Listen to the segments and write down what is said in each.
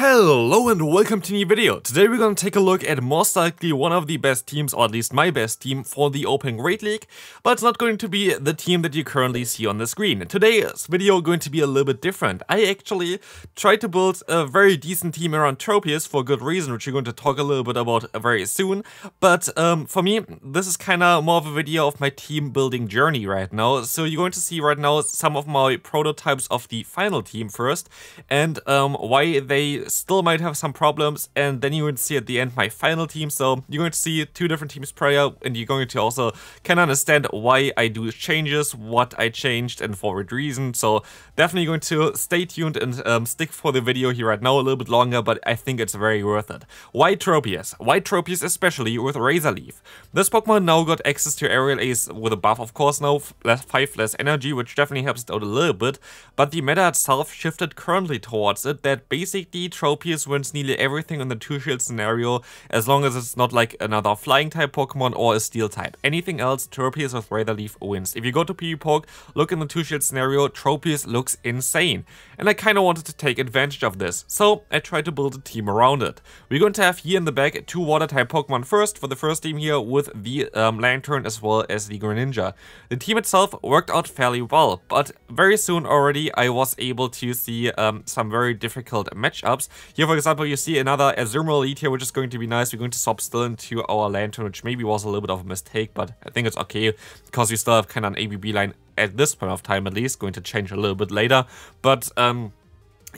Hello and welcome to a new video. Today we're going to take a look at most likely one of the best teams, or at least my best team for the Open Great League, but it's not going to be the team that you currently see on the screen. Today's video is going to be a little bit different. I actually tried to build a very decent team around Tropius for a good reason, which we're going to talk a little bit about very soon, but for me this is kind of more of a video of my team building journey right now. So you're going to see right now some of my prototypes of the final team first, and why they still might have some problems, and then you will see at the end my final team. So you're going to see two different teams prior, and you're going to also can understand why I do changes, what I changed, and for what reason. So definitely going to stay tuned and stick for the video here right now a little bit longer, but I think it's very worth it. Why Tropius? Why Tropius especially with Razor Leaf? This Pokemon now got access to Aerial Ace with a buff, of course, now 5 less energy, which definitely helps it out a little bit, but the meta itself shifted currently towards it that basically Tropius wins nearly everything in the two-shield scenario, as long as it's not like another flying type Pokemon or a steel type. Anything else, Tropius with Razor Leaf wins. If you go to PvPoke, look in the two-shield scenario, Tropius looks insane. And I kind of wanted to take advantage of this, so I tried to build a team around it. We're going to have here in the back two water type Pokemon first, for the first team here with the Lantern as well as the Greninja. The team itself worked out fairly well, but very soon already I was able to see some very difficult matchups. Here, for example, you see another Azumarill Elite here, which is going to be nice. We're going to swap still into our Lantern, which maybe was a little bit of a mistake, but I think it's okay, because we still have kind of an ABB line at this point of time at least. Going to change a little bit later, but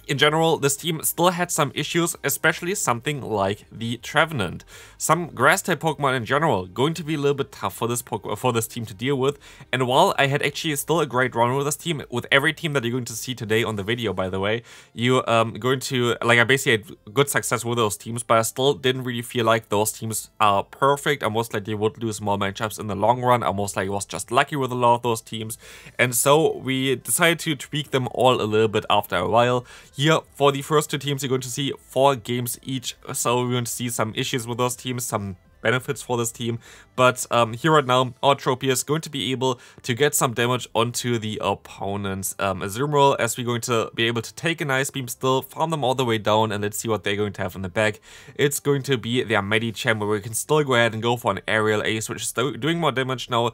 in general, this team still had some issues, especially something like the Trevenant. Some grass-type Pokemon in general going to be a little bit tough for this team to deal with. And while I had actually still a great run with this team, with every team that you're going to see today on the video, by the way, you going to, like, I basically had good success with those teams, but I still didn't really feel like those teams are perfect. I most likely would lose more matchups in the long run. I most likely was just lucky with a lot of those teams. And so we decided to tweak them all a little bit after a while. Here, for the first two teams, you're going to see 4 games each, so we're going to see some issues with those teams, some benefits for this team, but here right now, our Tropius is going to be able to get some damage onto the opponent's Azumarill, as we're going to be able to take an Ice Beam still, farm them all the way down, and let's see what they're going to have in the back. It's going to be their Medicham, where we can still go ahead and go for an Aerial Ace, which is doing more damage now,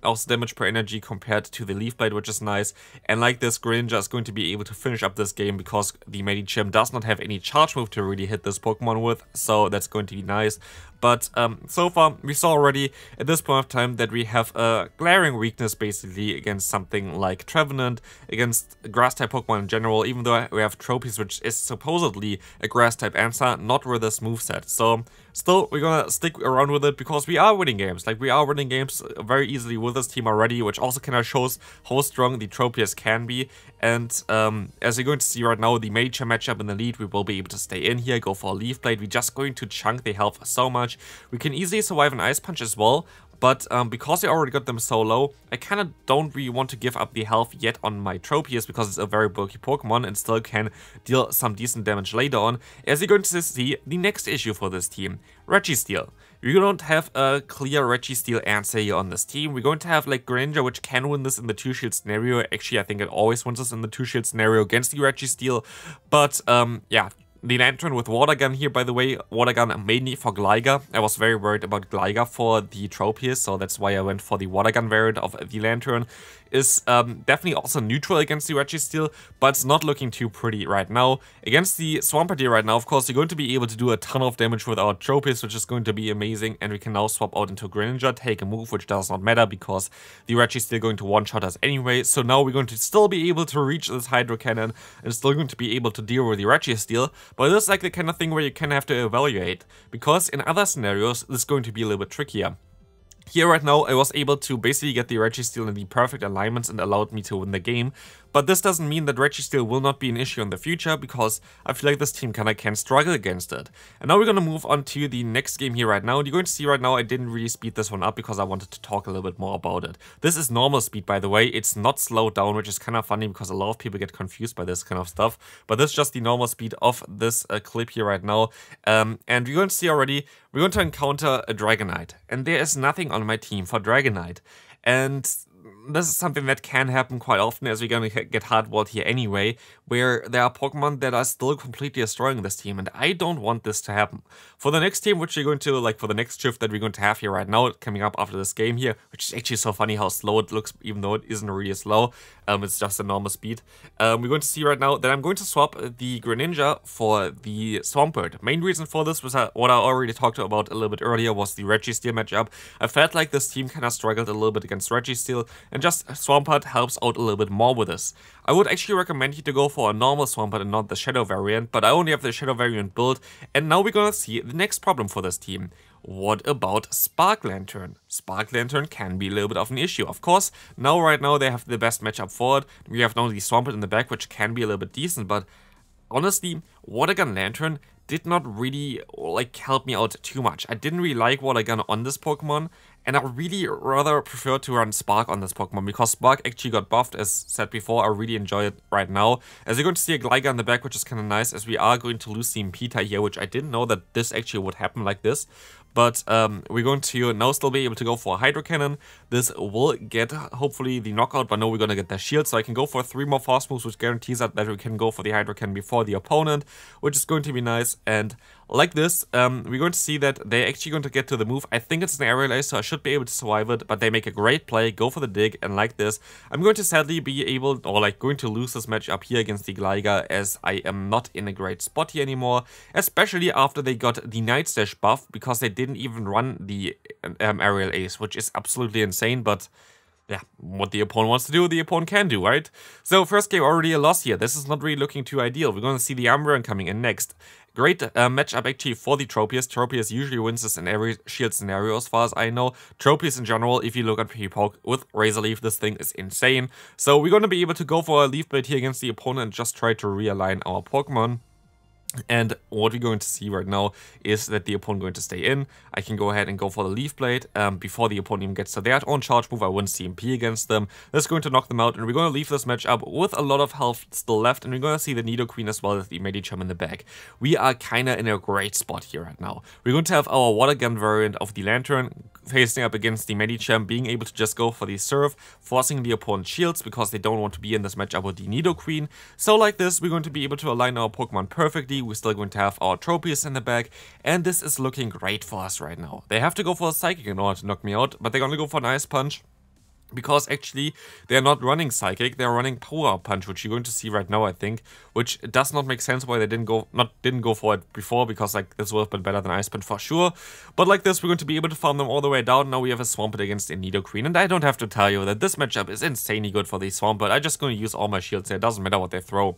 also damage per energy compared to the Leaf Blade, which is nice. And like this, Greninja is going to be able to finish up this game, because the Medicham does not have any charge move to really hit this Pokemon with, so that's going to be nice. But so far, we saw already at this point of time that we have a glaring weakness basically against something like Trevenant, against grass-type Pokemon in general, even though we have Tropius, which is supposedly a grass-type answer, not with this moveset. So still, we're gonna stick around with it, because we are winning games. Like, we are winning games very easily with this team already, which also kind of shows how strong the Tropius can be. And as you're going to see right now, the Medicham matchup in the lead, we will be able to stay in here, go for a Leaf Blade. We're just going to chunk the health so much. We can easily survive an Ice Punch as well, but because I already got them so low, I kind of don't really want to give up the health yet on my Tropius, because it's a very bulky Pokemon and still can deal some decent damage later on. As you're going to see, the next issue for this team, Registeel. We don't have a clear Registeel answer here on this team. We're going to have like Greninja, which can win this in the two-shield scenario. Actually, I think it always wins this in the two-shield scenario against the Registeel, but yeah. The Lantern with Water Gun here, by the way, Water Gun mainly for Gligar. I was very worried about Gligar for the Tropius, so that's why I went for the Water Gun variant of the Lantern. Is definitely also neutral against the Registeel, but it's not looking too pretty right now. Against the Swampert right now, of course, you're going to be able to do a ton of damage with our Tropius, which is going to be amazing, and we can now swap out into Greninja, take a move, which does not matter, because the Registeel going to one-shot us anyway. So now we're going to still be able to reach this Hydro Cannon, and still going to be able to deal with the Registeel, but this is like the kind of thing where you kind of have to evaluate, because in other scenarios, this is going to be a little bit trickier. Here right now, I was able to basically get the Registeel in the perfect alignments and allowed me to win the game. But this doesn't mean that Registeel will not be an issue in the future, because I feel like this team kinda can struggle against it. And now we're gonna move on to the next game here right now. And you're going to see right now I didn't really speed this one up because I wanted to talk a little bit more about it. This is normal speed, by the way. It's not slowed down, which is kind of funny because a lot of people get confused by this kind of stuff. But this is just the normal speed of this clip here right now. And we're going to see already, we're going to encounter a Dragonite. And there is nothing on my team for Dragonite. And this is something that can happen quite often, as we're going to get hardwalled here anyway, where there are Pokemon that are still completely destroying this team, and I don't want this to happen. For the next team, which we're going to, like for the next shift that we're going to have here right now, coming up after this game here, which is actually so funny how slow it looks, even though it isn't really slow, it's just a normal speed. We're going to see right now that I'm going to swap the Greninja for the Swampert. Main reason for this was what I already talked about a little bit earlier, was the Registeel matchup. I felt like this team kind of struggled a little bit against Registeel, and just Swampert helps out a little bit more with this. I would actually recommend you to go for a normal Swampert and not the Shadow variant, but I only have the Shadow variant built, and now we're gonna see the next problem for this team. What about Spark Lantern? Spark Lantern can be a little bit of an issue. Of course, right now they have the best matchup for it. We have now the Swampert in the back, which can be a little bit decent, but honestly, Water Gun Lantern did not really like help me out too much. I didn't really like Water Gun on this Pokemon, and I really rather prefer to run Spark on this Pokemon, because Spark actually got buffed, as said before. I really enjoy it right now. As you're going to see a Gligar in the back, which is kind of nice, as we are going to lose the Impita here, which I didn't know that this actually would happen like this. But we're going to now still be able to go for a Hydro Cannon. This will get, hopefully, the knockout, but no, we're going to get the shield. So I can go for 3 more fast moves, which guarantees that we can go for the Hydro Cannon before the opponent, which is going to be nice. And like this, we're going to see that they're actually going to get to the move. I think it's an Aerial Ace, so I should be able to survive it, but they make a great play, go for the dig, and like this, I'm going to sadly be able, or like going to lose this match up here against the Gligar, as I am not in a great spot here anymore, especially after they got the Night Slash buff, because they didn't even run the Aerial Ace, which is absolutely insane, but yeah, what the opponent wants to do, the opponent can do, right? So first game already a loss here. This is not really looking too ideal. We're going to see the Umbreon coming in next. Great matchup actually for the Tropius. Tropius usually wins this in every shield scenario as far as I know. Tropius in general, if you look at P-Poke with Razor Leaf, this thing is insane. So we're going to be able to go for a Leaf Blade here against the opponent and just try to realign our Pokemon. And what we're going to see right now is that the opponent going to stay in. I can go ahead and go for the Leaf Blade before the opponent even gets to their own charge move. I win CMP against them. That's going to knock them out, and we're going to leave this match up with a lot of health still left, and we're going to see the Nidoqueen as well as the Medicham in the back. We are kind of in a great spot here right now. We're going to have our Water Gun variant of the Lantern facing up against the Medicham, being able to just go for the Surf, forcing the opponent's shields because they don't want to be in this matchup with the Nidoqueen. So like this, we're going to be able to align our Pokemon perfectly. We're still going to have our Tropius in the back, and this is looking great for us right now. They have to go for a Psychic in order to knock me out, but they're going to go for an Ice Punch, because actually they're not running Psychic, they're running Power Punch, which you're going to see right now, I think, which does not make sense why they didn't go for it before, because like this would have been better than Ice Punch for sure. But like this, we're going to be able to farm them all the way down. Now we have a Swampert against a Nidoqueen, and I don't have to tell you that this matchup is insanely good for the Swampert. I'm just going to use all my shields here, it doesn't matter what they throw.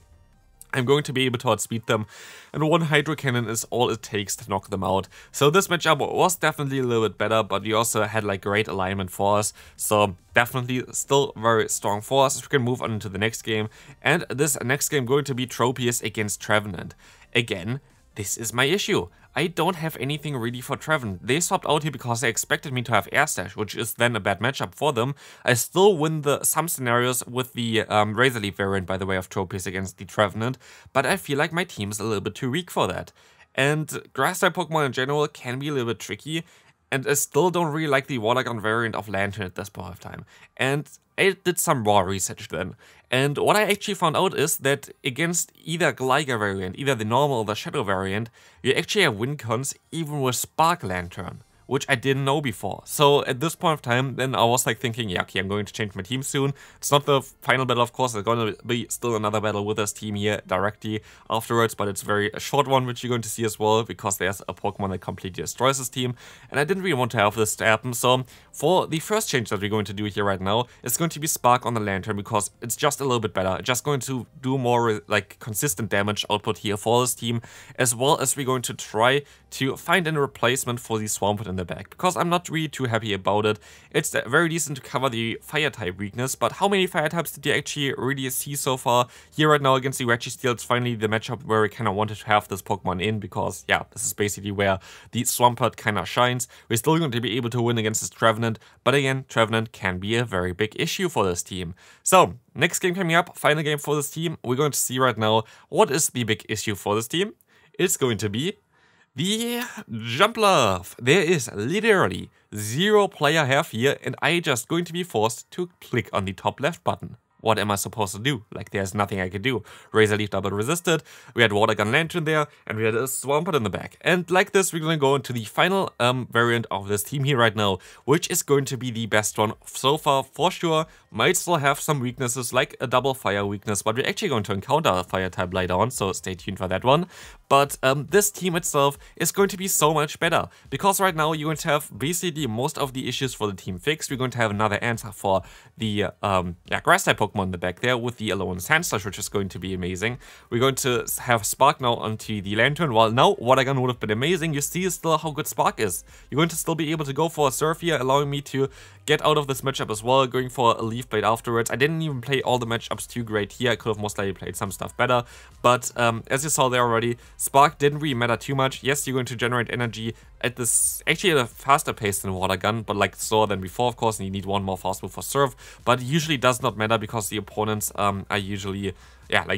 I'm going to be able to outspeed them, and one Hydro Cannon is all it takes to knock them out. So this matchup was definitely a little bit better, but we also had like great alignment for us, so definitely still very strong for us. We can move on to the next game, and this next game going to be Tropius against Trevenant. Again, this is my issue. I don't have anything really for Trevenant. They swapped out here because they expected me to have Air Slash, which is then a bad matchup for them. I still win some scenarios with the Razor Leaf variant, by the way, of Tropius against the Trevenant, but I feel like my team is a little bit too weak for that. And Grass-type Pokemon in general can be a little bit tricky, and I still don't really like the Water Gun variant of Lantern at this point of time. And I did some raw research then, and what I actually found out is that against either Gligar variant, either the normal or the Shadow variant, you actually have win cons even with Spark Lantern, which I didn't know before. So at this point of time, then I was like thinking, yeah, okay, I'm going to change my team soon. It's not the final battle, of course. There's going to be still another battle with this team here directly afterwards, but it's a short one, which you're going to see as well, because there's a Pokemon that completely destroys this team, and I didn't really want to have this to happen. So for the first change that we're going to do here right now, it's going to be Spark on the Lantern, because it's just a little bit better. It's just going to do more like consistent damage output here for this team, as well as we're going to try to find a replacement for the Swampert in the back, because I'm not really too happy about it. It's very decent to cover the fire type weakness, but how many fire types did you actually really see so far? Here right now against the Registeel, it's finally the matchup where we kind of wanted to have this Pokemon in, because yeah, this is basically where the Swampert kind of shines. We're still going to be able to win against this Trevenant, but again, Trevenant can be a very big issue for this team. So next game coming up, final game for this team, we're going to see right now what is the big issue for this team. It's going to be The jump love. There is literally 0 player have here, and I just going to be forced to click on the top left button. What am I supposed to do? Like, there's nothing I can do. Razor Leaf double resisted, we had Water Gun Lantern there, and we had a Swampert in the back. And like this, we're gonna go into the final variant of this team here right now, which is going to be the best one so far for sure. Might still have some weaknesses, like a double fire weakness, but we're actually going to encounter a fire type later on, so stay tuned for that one. But this team itself is going to be so much better, because right now you're going to have basically most of the issues for the team fixed. We're going to have another answer for the grass type Pokemon in the back there with the Alolan Sandslash, which is going to be amazing. We're going to have Spark now onto the Lantern. While now Water Gun would have been amazing, you see still how good Spark is. You're going to still be able to go for a Surf here, allowing me to get out of this matchup as well, going for a Leaf Blade afterwards. I didn't even play all the matchups too great here. I could have most likely played some stuff better, but as you saw there already, Spark didn't really matter too much. Yes, you're going to generate energy at this, actually at a faster pace than Water Gun, but like slower than before, of course, and you need one more fast move for Surf, but it usually does not matter because the opponents are usually,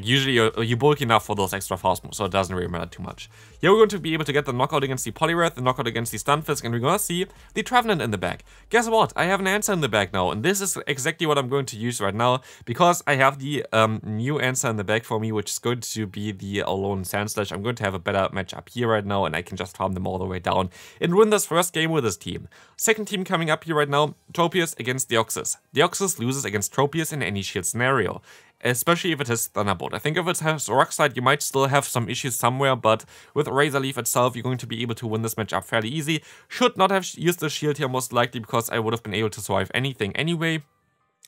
usually you're bulky enough for those extra fast moves, so it doesn't really matter too much. Here we're going to be able to get the knockout against the Poliwrath, the knockout against the Stunfisk, and we're gonna see the Trevenant in the back. Guess what? I have an answer in the back now, and this is exactly what I'm going to use right now, because I have the new answer in the back for me, which is going to be the Alolan Sandslash. I'm going to have a better matchup here right now, and I can just farm them all the way down and win this first game with this team. Second team coming up here right now, Tropius against Deoxys. Deoxys loses against Tropius in any shield scenario, especially if it has Thunderbolt. I think if it has Rock Slide, you might still have some issues somewhere, but with Razor Leaf itself, you're going to be able to win this matchup fairly easy. Should not have used the shield here most likely, because I would have been able to survive anything anyway.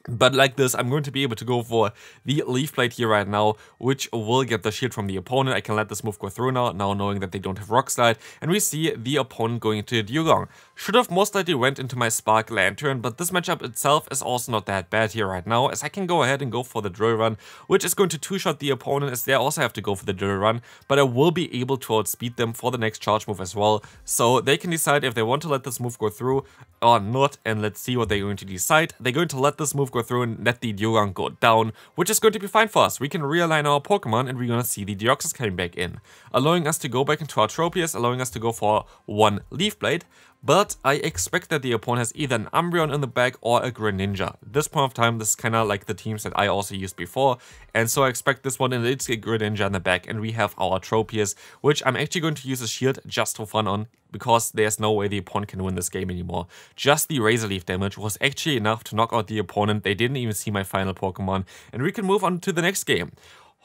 But like this, I'm going to be able to go for the Leaf Blade here right now, which will get the shield from the opponent. I can let this move go through now knowing that they don't have Rock Slide. And we see the opponent going into Dugong. Should have most likely went into my Spark Lantern, but this matchup itself is also not that bad here right now, as I can go ahead and go for the Drill Run, which is going to two-shot the opponent, as they also have to go for the Drill Run, but I will be able to outspeed them for the next charge move as well. So they can decide if they want to let this move go through or not, and let's see what they're going to decide. They're going to let this move go through and let the Dugong go down, which is going to be fine for us. We can realign our Pokemon, and we're going to see the Deoxys coming back in, allowing us to go back into our Tropius, allowing us to go for one Leaf Blade. But I expect that the opponent has either an Umbreon in the back or a Greninja. At this point of time, this is kind of like the teams that I also used before, and so I expect this one, and it's a Greninja in the back, and we have our Tropius, which I'm actually going to use a shield just for fun on, because there's no way the opponent can win this game anymore. Just the Razor Leaf damage was actually enough to knock out the opponent. They didn't even see my final Pokemon, and we can move on to the next game.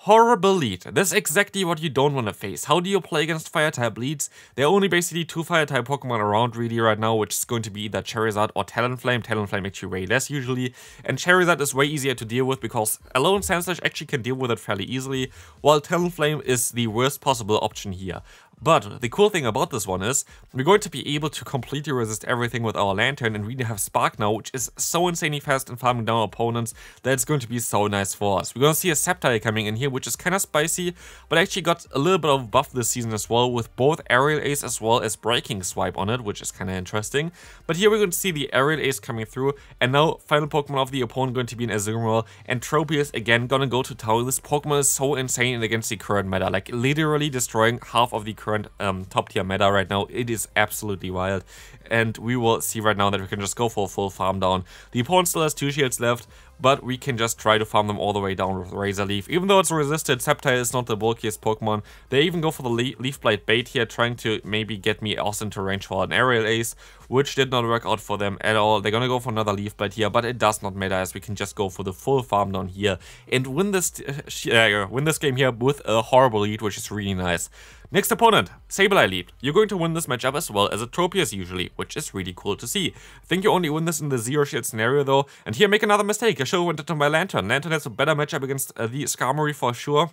Horrible lead. That's exactly what you don't want to face. How do you play against Fire-type leads? There are only basically 2 Fire-type Pokemon around really right now, which is going to be either Charizard or Talonflame. Talonflame actually way less usually, and Charizard is way easier to deal with because Alolan Sandslash actually can deal with it fairly easily, while Talonflame is the worst possible option here. But the cool thing about this one is we're going to be able to completely resist everything with our Lantern, and we have Spark now, which is so insanely fast in farming down opponents that it's going to be so nice for us. We're going to see a Sceptile coming in here, which is kind of spicy, but actually got a little bit of buff this season as well, with both Aerial Ace as well as Breaking Swipe on it, which is kind of interesting. But here we're going to see the Aerial Ace coming through, and now final Pokemon of the opponent going to be an Azumarill, and Tropius again gonna go to town. This Pokemon is so insane against the current meta, like literally destroying half of the current top tier meta right now. It is absolutely wild, and we will see right now that we can just go for a full farm down. The opponent still has 2 shields left, but we can just try to farm them all the way down with Razor Leaf. Even though it's resisted, Sceptile is not the bulkiest Pokemon. They even go for the Leaf Blade bait here, trying to maybe get me also into range for an Aerial Ace, which did not work out for them at all. They're gonna go for another Leaf Blade here, but it does not matter, as we can just go for the full farm down here and win this game here with a horrible lead, which is really nice. Next opponent, Sableye lead. You're going to win this matchup as well as a Tropius usually, which is really cool to see. I think you only win this in the 0 shield scenario though, and here make another mistake. I should have went into my Lantern. Lantern has a better matchup against the Skarmory for sure,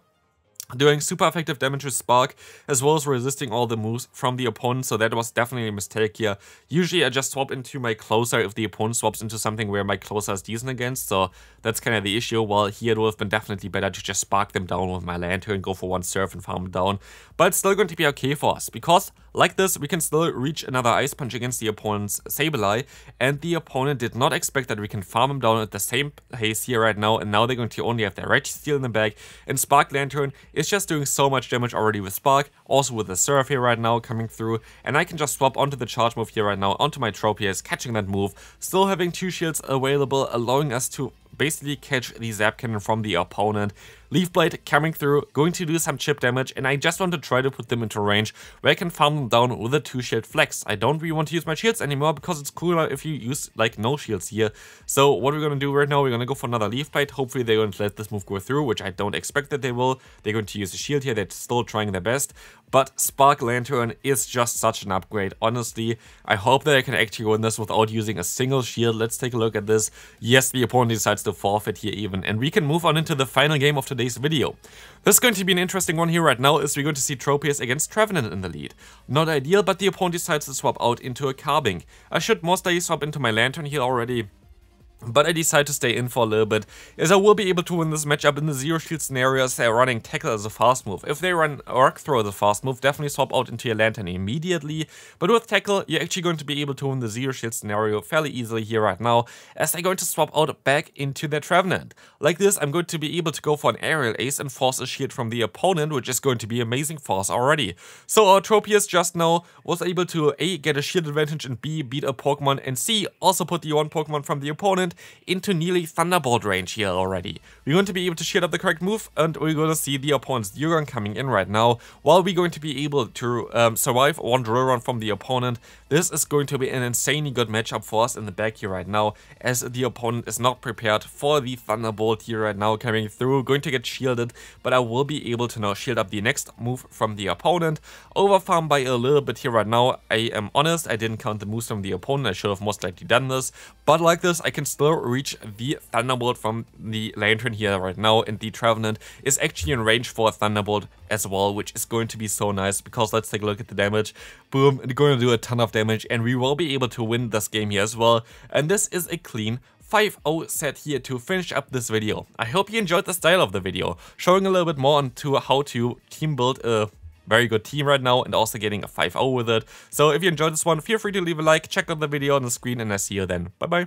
doing super effective damage with Spark, as well as resisting all the moves from the opponent, so that was definitely a mistake here. Usually I just swap into my Closer if the opponent swaps into something where my Closer is decent against, so that's kind of the issue. While here it would have been definitely better to just Spark them down with my Lantern, go for one Surf and farm them down. But it's still going to be okay for us, because Like this, we can still reach another Ice Punch against the opponent's Sableye, and the opponent did not expect that we can farm him down at the same pace here right now, and now they're going to only have their Registeel in the back, and Spark Lantern is just doing so much damage already with Spark, also with the Surf here right now coming through, and I can just swap onto the charge move here right now, onto my Tropius, catching that move, still having 2 shields available, allowing us to basically catch the Zap Cannon from the opponent. Leaf Blade coming through, going to do some chip damage, and I just want to try to put them into range where I can farm them down with a 2-shield flex. I don't really want to use my shields anymore because it's cooler if you use like no shields here. So what we're gonna do right now, we're gonna go for another Leaf Blade. Hopefully they're going to let this move go through, which I don't expect that they will. They're going to use a shield here, they're still trying their best. But Spark Lantern is just such an upgrade, honestly. I hope that I can actually win this without using a single shield. Let's take a look at this. Yes, the opponent decides to forfeit here even, and we can move on into the final game of today's video. This is going to be an interesting one here right now, as we're going to see Tropius against Trevenant in the lead. Not ideal, but the opponent decides to swap out into a Carbink. I should most likely swap into my Lantern here already, but I decide to stay in for a little bit, as I will be able to win this matchup in the zero shield scenarios. They're running Tackle as a fast move. If they run Arc Throw as a fast move, definitely swap out into your Lantern immediately. But with Tackle, you're actually going to be able to win the zero shield scenario fairly easily here right now, as they're going to swap out back into their Trevenant. Like this, I'm going to be able to go for an Aerial Ace and force a shield from the opponent, which is going to be amazing for us already. So our Tropius just now was able to A, get a shield advantage, and B, beat a Pokemon, and C, also put the one Pokemon from the opponent into nearly Thunderbolt range here already. We're going to be able to shield up the correct move, and we're going to see the opponent's Dugong coming in right now, while we're going to be able to survive one drill run from the opponent. This is going to be an insanely good matchup for us in the back here right now, as the opponent is not prepared for the Thunderbolt here right now coming through, going to get shielded, but I will be able to now shield up the next move from the opponent. Overfarm by a little bit here right now. I am honest, I didn't count the moves from the opponent, I should have most likely done this, but like this, I can still reach the Thunderbolt from the Lantern here right now, and the Trevenant is actually in range for a Thunderbolt as well, which is going to be so nice, because let's take a look at the damage. Boom, it's going to do a ton of damage, and we will be able to win this game here as well, and this is a clean 5-0 set here to finish up this video. I hope you enjoyed the style of the video, showing a little bit more into how to team build a very good team right now, and also getting a 5-0 with it. So if you enjoyed this one, feel free to leave a like, check out the video on the screen, and I see you then. Bye bye.